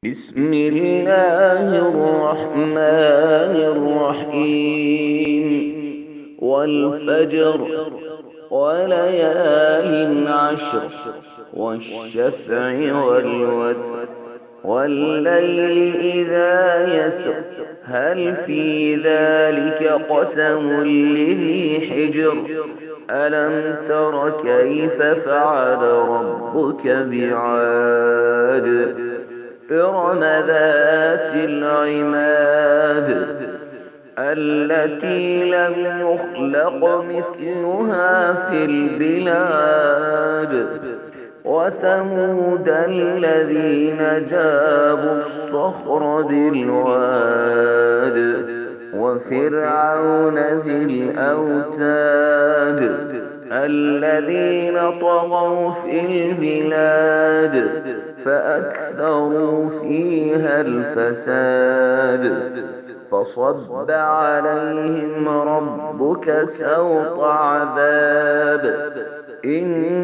بسم الله الرحمن الرحيم والفجر وليال عشر والشفع والوتر والليل إذا يسر هل في ذلك قسم لذي حجر ألم تر كيف فعل ربك بعاد إرم ذات العماد التي لم يخلق مثلها في البلاد وثمود الذين جابوا الصخر بالواد وفرعون ذي الأوتاد الذين طغوا في البلاد فأكثروا فيها الفساد فصب عليهم ربك سوط عذاب إن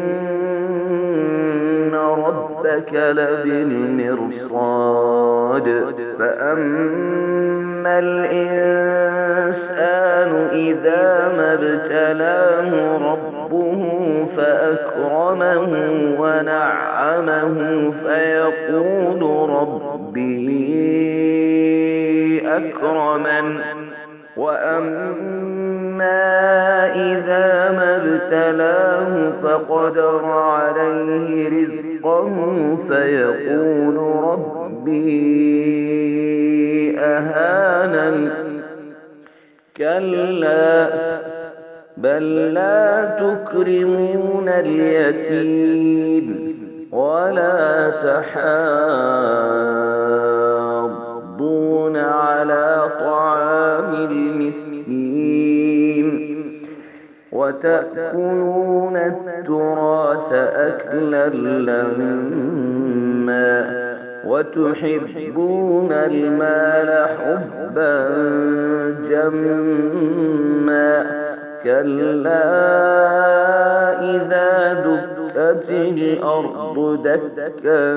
ربك لبالمرصاد فأما الإنسان إذا ما ابتلاه ربه فأكرمه ونعمه فيقول ربي أكرمن وأما إذا ما ابتلاه فقدر عليه رزقه فيقول ربي أهانن كلا بل لا تكرمون اليتيم ولا تحاضون على طعام المسكين وتأكلون التراث أكلا لما وتحبون المال حبا جما كلا إذا دكت الأرض دكا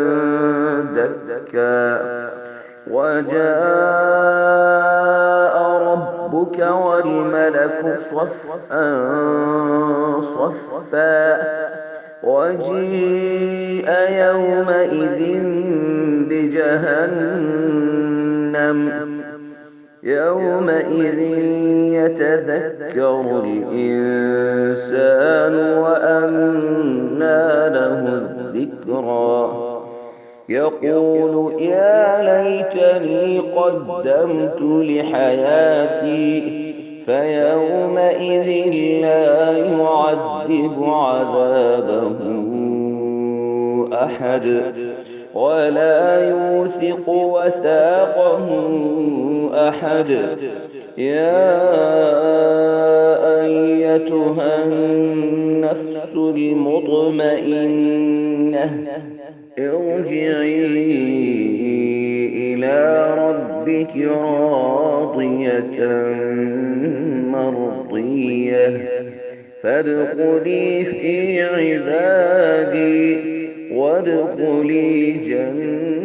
دكا وجاء ربك والملك صفا صفا وجيء يومئذ بجهنم يومئذ يتذكر الإنسان وأنى له الذكرى يقول يا ليتني قدمت لحياتي فيومئذ لا يعذب عذابه أحد ولا يوثق وثاقه أحد يا أيتها النفس المطمئنة ارجعي إلى ربك راضية مرضية فادخلي في عبادي وادخلي جنتي